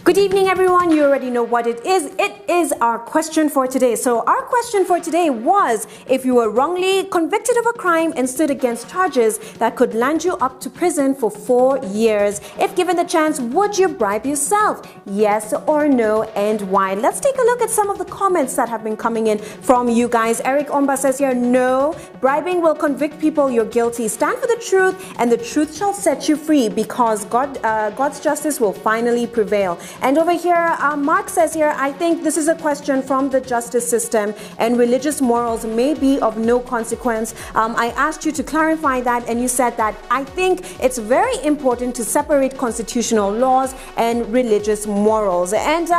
Good evening, everyone. You already know what it is. It is our question for today. So our question for today was, if you were wrongly convicted of a crime and stood against charges that could land you up to prison for 4 years, if given the chance, would you bribe yourself? Yes or no, and why? Let's take a look at some of the comments that have been coming in from you guys. Eric Omba says here, no, bribing will convict people. You're guilty. Stand for the truth, and the truth shall set you free, because God's justice will finally prevail. And over here, Mark says here, I think this is a question from the justice system, and religious morals may be of no consequence. I asked you to clarify that, and you said that I think it's very important to separate constitutional laws and religious morals. And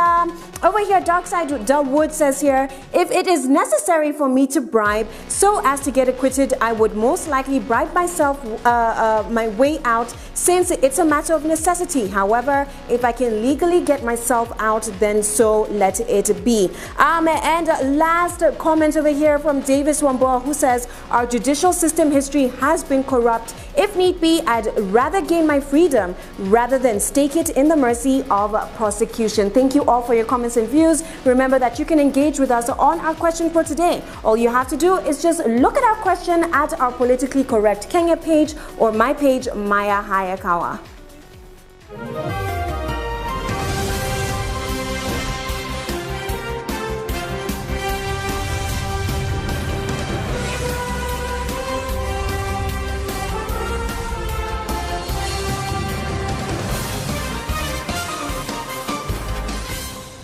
over here, Darkside Wood says here, if it is necessary for me to bribe so as to get acquitted, I would most likely bribe myself my way out, since it's a matter of necessity. However, if I can legally get myself out, then so let it be. And last comment over here from Davis Wamboa, who says, our judicial system history has been corrupt. If need be, I'd rather gain my freedom rather than stake it in the mercy of prosecution. Thank you all for your comments and views. Remember that you can engage with us on our question for today. All you have to do is just look at our question at our Politically Correct Kenya page or my page, Maya Hayakawa.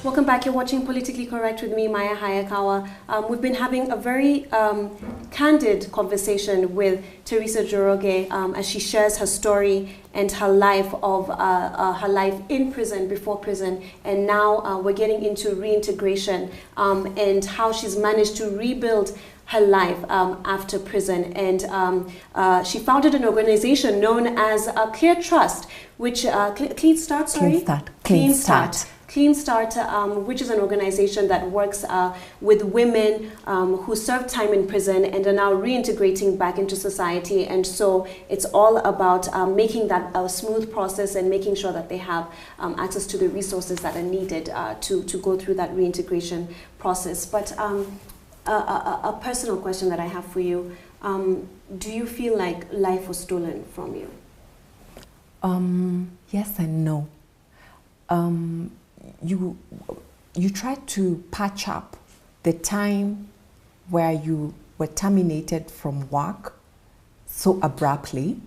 Welcome back. You're watching Politically Correct with me, Maya Hayakawa. We've been having a very candid conversation with Teresa Njoroge as she shares her story and her life in prison, before prison, and now we're getting into reintegration and how she's managed to rebuild her life after prison. And she founded an organization known as Clear Trust, which Clean Start, which is an organization that works with women who served time in prison and are now reintegrating back into society. And so it's all about making that a smooth process and making sure that they have access to the resources that are needed to go through that reintegration process. But a personal question that I have for you, do you feel like life was stolen from you? Yes and no. You try to patch up the time where you were terminated from work so abruptly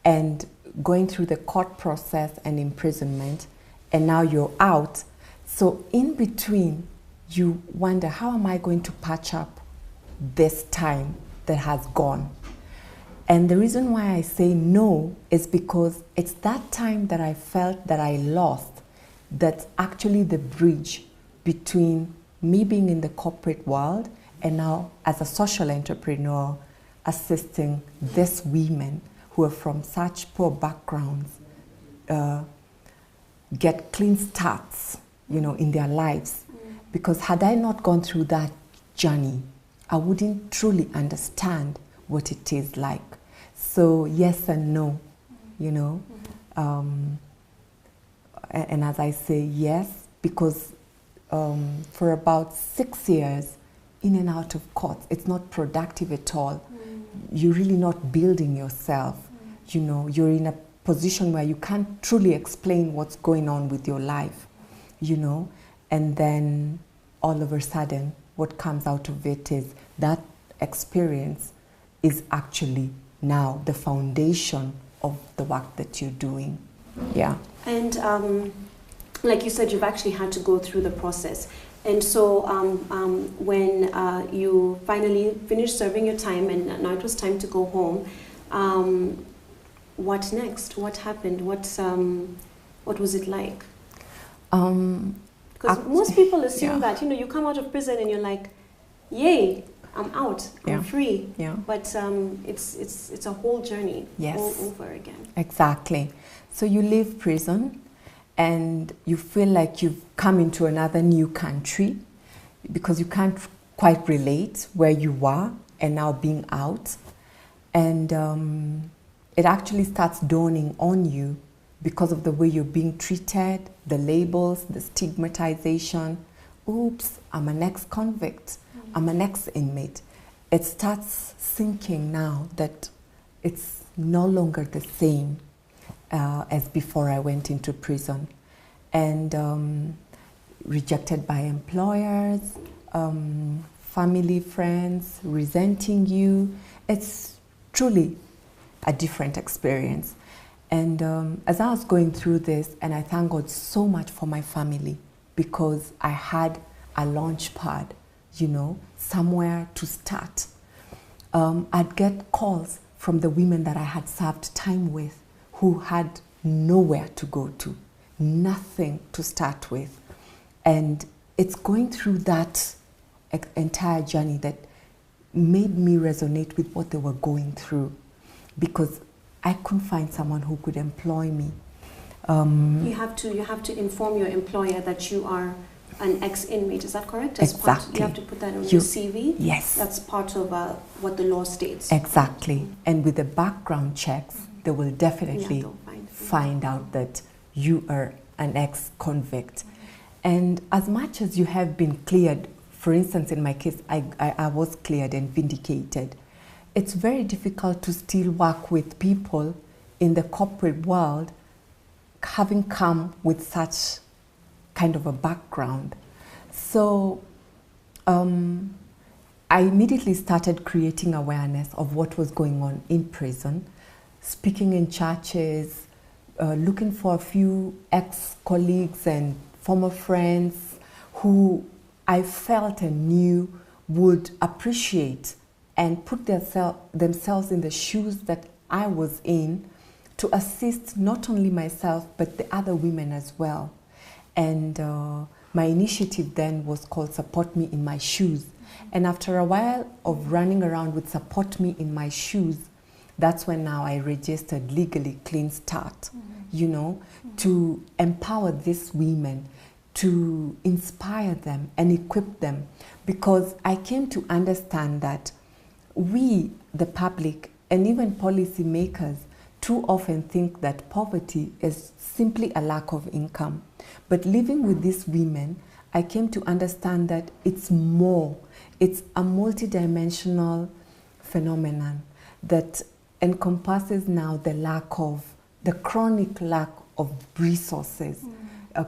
and going through the court process and imprisonment, and now you're out. So in between, you wonder, how am I going to patch up this time that has gone? And the reason why I say no is because it's that time that I felt that I lost that's actually the bridge between me being in the corporate world and now as a social entrepreneur assisting these women who are from such poor backgrounds get clean starts, in their lives. Because had I not gone through that journey, I wouldn't truly understand what it is like. So yes and no, And as I say, yes, because for about 6 years, in and out of court, it's not productive at all. You're really not building yourself. You're in a position where you can't truly explain what's going on with your life, And then all of a sudden, what comes out of it is that experience is actually now the foundation of the work that you're doing. Yeah. And like you said, you've actually had to go through the process. And so when you finally finished serving your time and now it was time to go home, what next? What happened? What was it like? Because most people assume that, you come out of prison and you're like, yay, I'm out, I'm free. Yeah. But it's a whole journey all over again. Exactly. So you leave prison and you feel like you've come into another new country because you can't quite relate where you were and now being out. And it actually starts dawning on you because of the way you're being treated, the labels, the stigmatization. Oops, I'm an ex-convict, I'm an ex-inmate. It starts sinking now that it's no longer the same as before I went into prison. And rejected by employers, family, friends, resenting you. It's truly a different experience. And as I was going through this, and I thank God so much for my family, because I had a launch pad, you know, somewhere to start. I'd get calls from the women that I had served time with who had nowhere to go to, nothing to start with. And it's going through that entire journey that made me resonate with what they were going through, because I couldn't find someone who could employ me. You have to inform your employer that you are an ex-inmate. Is that correct? Exactly. You have to put that on your CV. Yes. That's part of what the law states. Exactly. And with the background checks, they will definitely find out that you are an ex-convict. And as much as you have been cleared, for instance, in my case, I was cleared and vindicated. It's very difficult to still work with people in the corporate world having come with such kind of a background. So I immediately started creating awareness of what was going on in prison, speaking in churches, looking for a few ex-colleagues and former friends who I felt and knew would appreciate and put themselves in the shoes that I was in, to assist not only myself but the other women as well. And my initiative then was called Support Me in My Shoes. And after a while of running around with Support Me in My Shoes, that's when now I registered legally Clean Start, you know, to empower these women, to inspire them and equip them, because I came to understand that we, the public, and even policymakers, too often think that poverty is simply a lack of income. But living with these women, I came to understand that it's more. It's a multidimensional phenomenon that encompasses now the chronic lack of resources,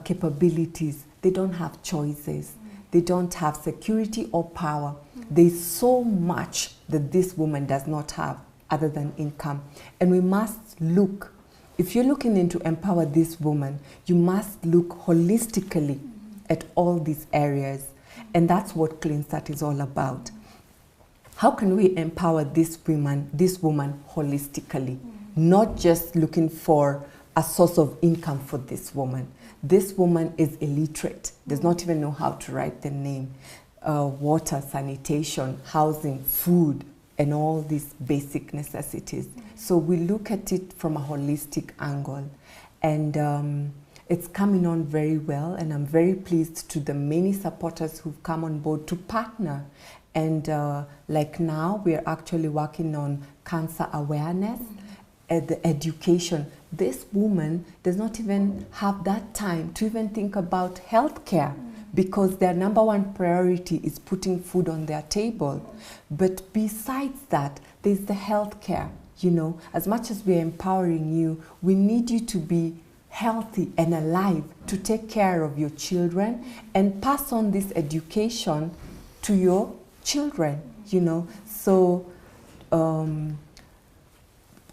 capabilities. They don't have choices. They don't have security or power. There's so much that this woman does not have other than income. And we must look, if you're looking into empower this woman, you must look holistically at all these areas. And that's what Clean Start is all about. How can we empower this woman holistically? Not just looking for a source of income for this woman. This woman is illiterate, does not even know how to write the name. Water, sanitation, housing, food, and all these basic necessities. So we look at it from a holistic angle. And it's coming on very well, and I'm very pleased to the many supporters who've come on board to partner. And like now, we're actually working on cancer awareness, the education. This woman does not even have that time to even think about healthcare, because their number one priority is putting food on their table. But besides that, there's the healthcare. You know, as much as we're empowering you, we need you to be healthy and alive to take care of your children and pass on this education to your children, you know. So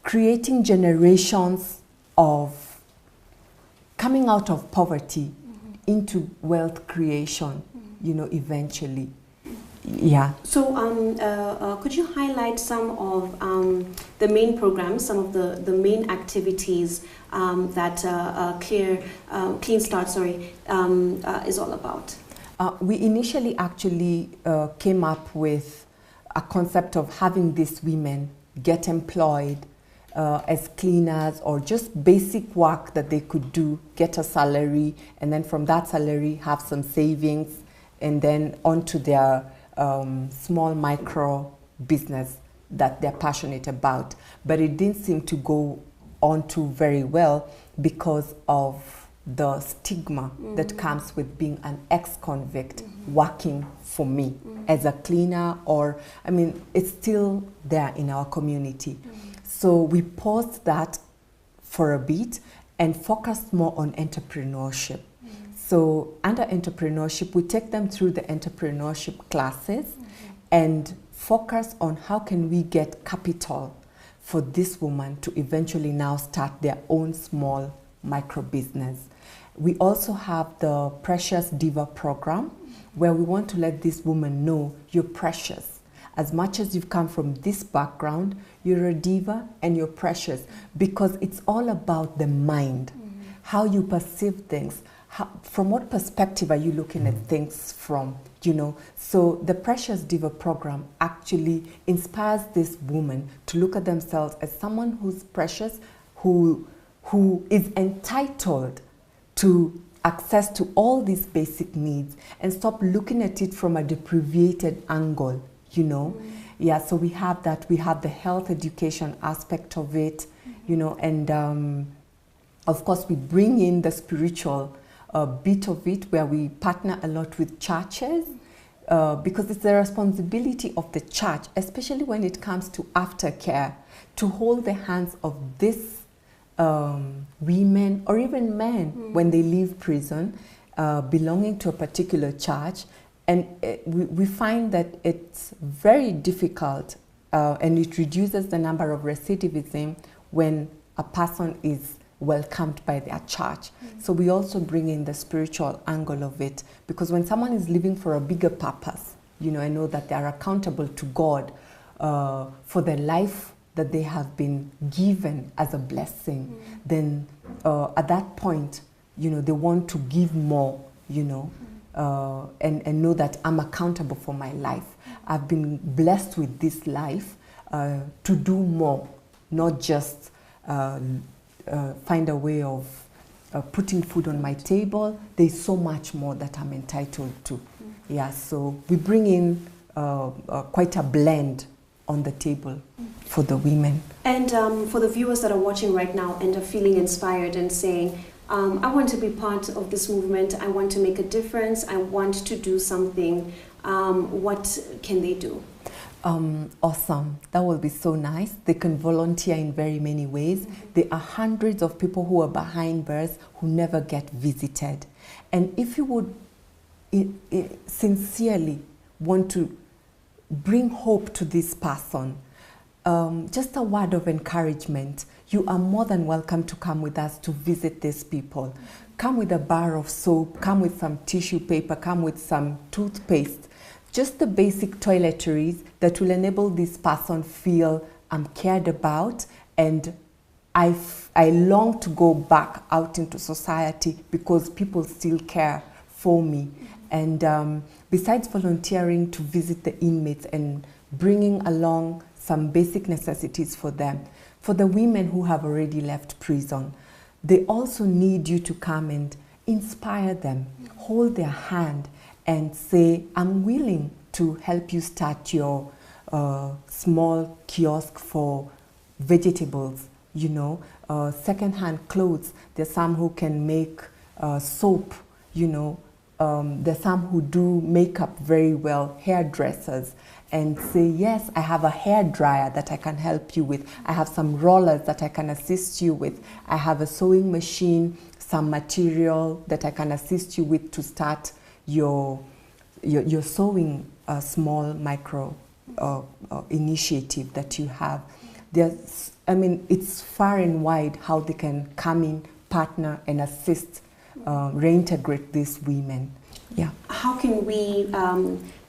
creating generations of coming out of poverty into wealth creation, you know, eventually. Yeah. So could you highlight some of the main programs, some of the main activities that Clean Start is all about? We initially actually came up with a concept of having these women get employed as cleaners, or just basic work that they could do, get a salary, and then from that salary have some savings, and then onto their small micro business that they're passionate about. But it didn't seem to go onto very well because of the stigma that comes with being an ex-convict working for me as a cleaner, or I mean, it's still there in our community. So we paused that for a bit and focused more on entrepreneurship. So under entrepreneurship, we take them through the entrepreneurship classes and focus on how can we get capital for this woman to eventually now start their own small micro business. We also have the Precious Diva program, where we want to let this woman know you're precious. As much as you've come from this background, you're a diva and you're precious, because it's all about the mind, how you perceive things, from what perspective are you looking at things from, you know. So the Precious Diva program actually inspires this woman to look at themselves as someone who's precious, who is entitled to access to all these basic needs, and stop looking at it from a deprivated angle, you know. Yeah, so we have that. We have the health education aspect of it, you know, and of course we bring in the spiritual bit of it, where we partner a lot with churches, because it's the responsibility of the church, especially when it comes to aftercare, to hold the hands of these women or even men when they leave prison, belonging to a particular church. And we find that it's very difficult and it reduces the number of recidivism when a person is welcomed by their church. So we also bring in the spiritual angle of it, because when someone is living for a bigger purpose, you know, I know that they are accountable to God for the life that they have been given as a blessing, then at that point, you know, they want to give more, you know, and know that I'm accountable for my life. I've been blessed with this life to do more, not just find a way of putting food on my table. There's so much more that I'm entitled to. Yeah, so we bring in quite a blend on the table for the women. And for the viewers that are watching right now and are feeling inspired and saying, I want to be part of this movement, I want to make a difference, I want to do something, what can they do? Awesome. That will be so nice. They can volunteer in very many ways. There are hundreds of people who are behind bars who never get visited. And if you would sincerely want to bring hope to this person, just a word of encouragement, you are more than welcome to come with us to visit these people. Come with a bar of soap, come with some tissue paper, come with some toothpaste. Just the basic toiletries that will enable this person feel I'm cared about, and I long to go back out into society because people still care for me. And besides volunteering to visit the inmates and bringing along some basic necessities for them, for the women who have already left prison, they also need you to come and inspire them, hold their hand, and say, I'm willing to help you start your small kiosk for vegetables, you know, second-hand clothes. There's some who can make soap, you know. There's some who do makeup very well, hairdressers, and say, yes, I have a hair dryer that I can help you with. I have some rollers that I can assist you with. I have a sewing machine, some material that I can assist you with to start your sewing small micro initiative that you have. There's, I mean, it's far and wide how they can come in, partner, and assist, reintegrate these women. Yeah. How can we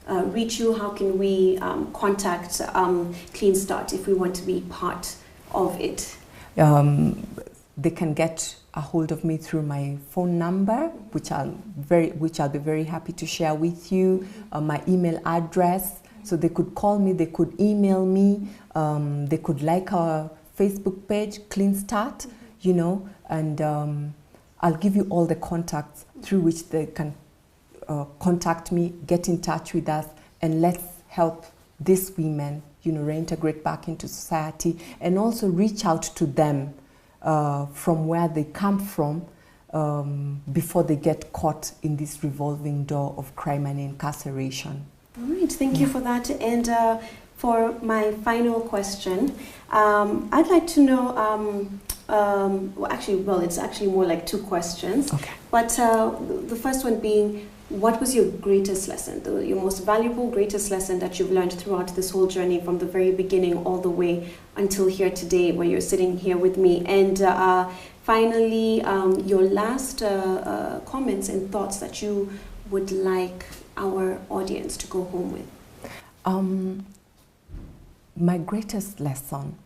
reach you? How can we contact Clean Start if we want to be part of it? They can get a hold of me through my phone number, which I'll be very happy to share with you. My email address, so they could call me, they could email me, they could like our Facebook page, Clean Start, you know, and I'll give you all the contacts through which they can contact me, get in touch with us, and let's help these women, you know, reintegrate back into society, and also reach out to them from where they come from before they get caught in this revolving door of crime and incarceration. All right, thank you for that. And for my final question, I'd like to know, it's actually more like two questions. Okay. But the first one being, what was your greatest lesson, your most valuable, greatest lesson that you've learned throughout this whole journey from the very beginning all the way until here today where you're sitting here with me? And finally, your last comments and thoughts that you would like our audience to go home with. My greatest lesson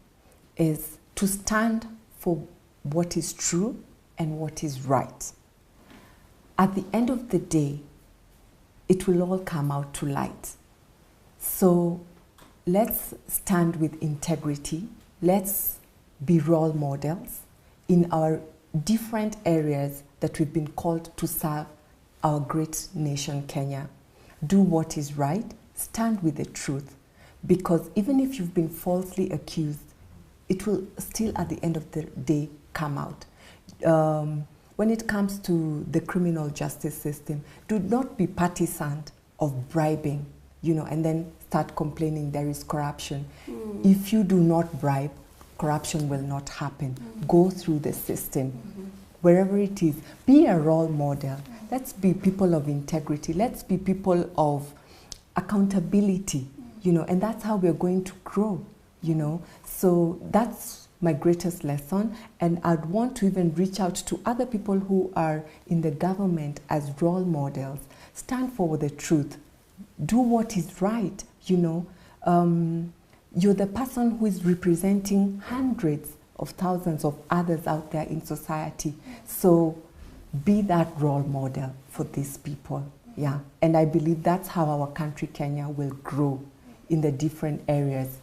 is to stand for what is true and what is right. At the end of the day, it will all come out to light. So let's stand with integrity. Let's be role models in our different areas that we've been called to serve our great nation, Kenya. Do what is right, stand with the truth, because even if you've been falsely accused, it will still at the end of the day come out. When it comes to the criminal justice system, do not be partisan of bribing, and then start complaining there is corruption. If you do not bribe, corruption will not happen. Go through the system. Wherever it is, be a role model. Let's be people of integrity. Let's be people of accountability, and that's how we're going to grow, So that's my greatest lesson, and I'd want to even reach out to other people who are in the government as role models. Stand for the truth. Do what is right, You're the person who is representing hundreds of thousands of others out there in society. So be that role model for these people. Yeah, and I believe that's how our country, Kenya, will grow in the different areas,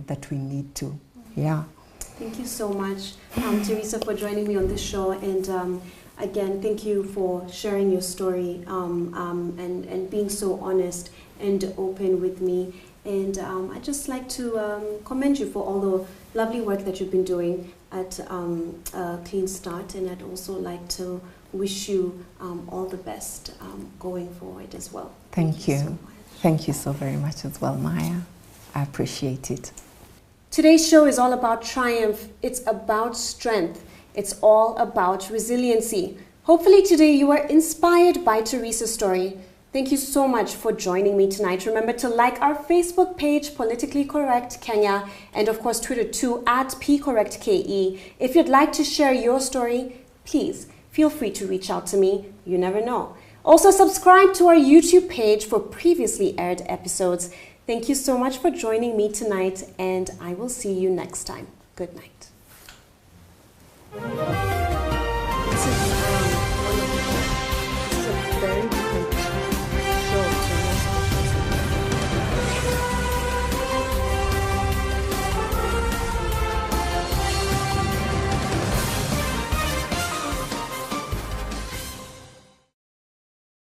that we need to. Yeah. Thank you so much, Teresa, for joining me on this show. And again, thank you for sharing your story and being so honest and open with me. And I'd just like to commend you for all the lovely work that you've been doing at Clean Start. And I'd also like to wish you all the best going forward as well. Thank you. So much. Thank you so very much as well, Maya. I appreciate it. Today's show is all about triumph. It's about strength. It's all about resiliency. Hopefully today you are inspired by Teresa's story. Thank you so much for joining me tonight. Remember to like our Facebook page, Politically Correct Kenya, and of course Twitter too, @PCorrectKE. If you'd like to share your story, please feel free to reach out to me. You never know. Also subscribe to our YouTube page for previously aired episodes. Thank you so much for joining me tonight, and I will see you next time. Good night.